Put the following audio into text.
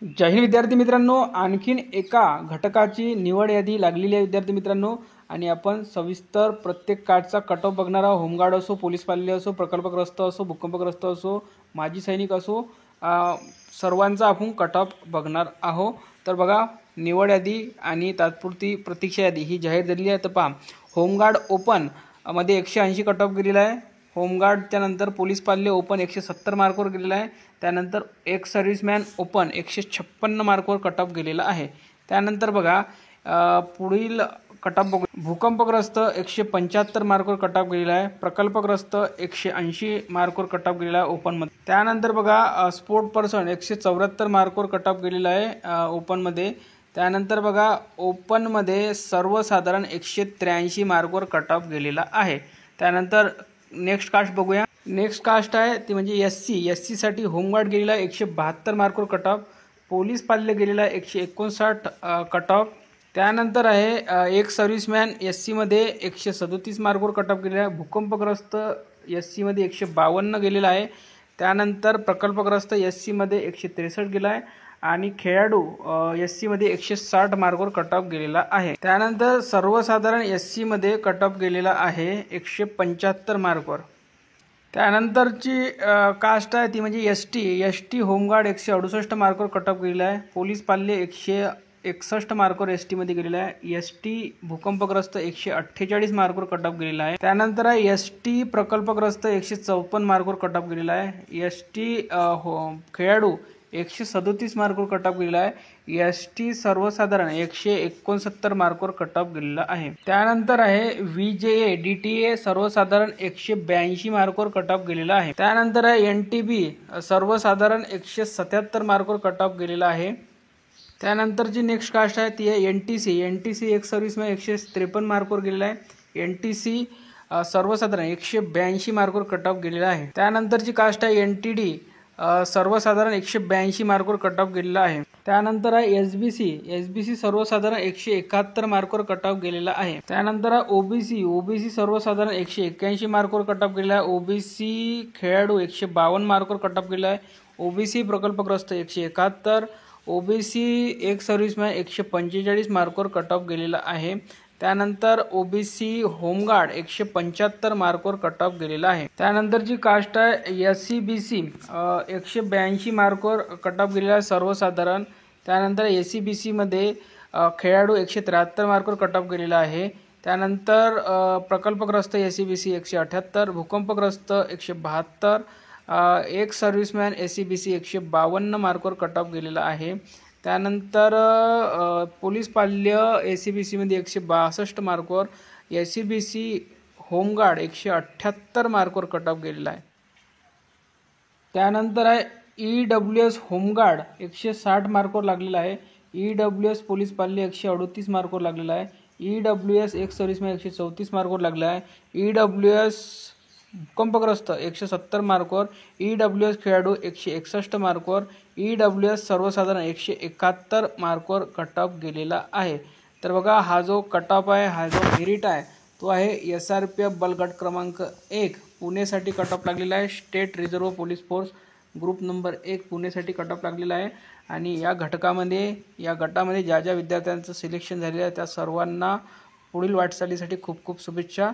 जय हिंद विद्यार्थी मित्रांनो, आणखीन एका घटकाची निवड यादी लागलेली आहे विद्यार्थी मित्रांनो। आणि आपण सविस्तर प्रत्येक कार्डचा कट ऑफ बघणार आहोत। होमगार्ड असो, पोलीस पाल्य असो, प्रकल्पग्रस्त असो, भूकंपग्रस्त असो, माजी सैनिक असो, सर्वांचा आपण कट ऑफ बघणार आहोत। तर बघा, निवड यादी आणि तात्पुरती प्रतीक्षा यादी ही जाहीर झालेली आहे। तर पहा, होमगार्ड ओपन मध्ये 180 कट ऑफ गेलेला आहे। होमगार्डच्या नंतर पोलीस पाल्य ओपन 170 मार्कवर गेलेला आहे। त्यानंतर एक सर्व्हिसमॅन ओपन 156 मार्कवर कट ऑफ गेलेला आहे। त्यानंतर बघा, पुढील कट ऑफ बघू। भूकंपग्रस्त 175 मार्कवर कट ऑफ गेलेला आहे। प्रकल्पग्रस्त 180 मार्कवर कट ऑफ गेलेला आहे ओपनमध्ये। त्यानंतर बघा, स्पोर्ट पर्सन 174 मार्कवर कट ऑफ गेलेला आहे ओपनमध्ये। त्यानंतर बघा, ओपनमध्ये सर्वसाधारण 183 मार्कवर कट ऑफ गेलेला आहे। त्यानंतर नेक्स्ट कास्ट बघूया। नेक्स्ट कास्ट आहे ती म्हणजे एससी साठी होमगार्ड गेलेला आहे 172 मार्कवर कट ऑफ। पोलीस पाल्य गेलेला आहे 159 कट ऑफ। त्यानंतर आहे एक सर्व्हिसमॅन एससी मध्ये 137 मार्कवर कट ऑफ गेलेला आहे। भूकंपग्रस्त एससी मध्ये 152 गेलेला आहे। त्यानंतर प्रकल्पग्रस्त एससी मध्ये 163 गेला आहे आणि खेळाडू एससी मध्ये 160 मार्कवर कट ऑफ गेलेला आहे। त्यानंतर सर्वसाधारण एससी मध्ये कट ऑफ गेलेला आहे 175 मार्कवर। त्यानंतरची कास्ट आहे ती म्हणजे एसटी होमगार्ड 168 मार्कवर कट ऑफ गेलेला आहे। पोलीस पाल्य 161 मार्कवर एसटी मध्ये गेलेला आहे। एसटी भूकंपग्रस्त 148 मार्कवर कट ऑफ गेलेला आहे। त्यानंतर आहे एसटी प्रकल्पग्रस्त 154 मार्कवर कट ऑफ गेलेला आहे। एसटी खेळाडू 137 मार्कवर कट ऑफ गेलेला आहे। एसटी सर्वसाधारण 169 मार्कवर कट ऑफ गेलेला आहे। त्यानंतर आहे व्हीजेए डीटीए सर्वसाधारण 182 मार्कवर कट ऑफ गेलेला आहे। त्यानंतर आहे एनटीबी सर्वसाधारण 177 मार्कवर कट ऑफ गेलेला आहे। त्यानंतरची नेक्स्ट कास्ट आहे ती आहे एनटीसी एक सर्व्हिसमॅन 153 मार्कवर गेलेला आहे। एनटीसी सर्वसाधारण 182 मार्कवर कट ऑफ गेलेला आहे। त्यानंतरची कास्ट आहे एनटीडी सर्वसाधारण 182 मार्कवर कट ऑफ गेलेला आहे। त्यानंतर आहे एसबीसी सर्वसाधारण 171 मार्कवर कट ऑफ गेलेला आहे। त्यानंतर आहे ओबीसी सर्वसाधारण 181 मार्कवर कट ऑफ गेलेला आहे। ओबीसी खेळाडू 152 मार्कवर कट ऑफ गेलेला आहे। ओबीसी प्रकल्पग्रस्त 171, ओबीसी एक सर्व्हिसमॅन 145 मार्कवर कट ऑफ गेलेला आहे। त्यानंतर ओबीसी होमगार्ड 175 मार्कवर कट ऑफ गेलेला आहे। त्यानंतरची कास्ट आहे एससीबीसी 182 मार्कवर कट ऑफ गेलेला आहे सर्वसाधारण। त्यानंतर एससीबीसी मध्ये खेळाडू 173 मार्कवर कट ऑफ गेलेला आहे। त्यानंतर प्रकल्पग्रस्त एससीबीसी 178, भूकंपग्रस्त 172, एक सर्व्हिसमॅन एससीबीसी 152 मार्कवर कट ऑफ गेलेला आहे। त्यानंतर पोलीस पाल्य एससीबीसी मध्ये 162 मार्कवर, एससीबीसी होमगार्ड 178 मार्कवर कट ऑफ गेलेला आहे। त्यानंतर आहे ईडब्ल्यूएस होमगार्ड 160 मार्कवर लागलेला आहे। ईडब्ल्यूएस पोलीस पाल्य 138 मार्कवर लागलेला आहे। ईडब्ल्यूएस एक सर्व्हिसमॅन 134 मार्कवर लागला आहे। ईडब्ल्यूएस भूकंपग्रस्त 170 मार्कवर, ईडब्ल्यूएस खेळाडू 161 मार्कवर, ईडब्ल्यूएस सर्वसाधारण 171 मार्कवर कट ऑफ गेलेला आहे। तर बघा, हा जो कट ऑफ आहे, हा जो मेरिट आहे तो आहे SRPF बलगट क्रमांक 1 पुणेसाठी कट ऑफ लागलेला आहे। State reserve police force group number 1 पुणेसाठी कट ऑफ लागलेला आहे। आणि या गटामध्ये ज्या विद्यार्थ्यांचं सिलेक्शन झालेलं आहे त्या सर्वांना पुढील वाटचालीसाठी खूप खूप शुभेच्छा।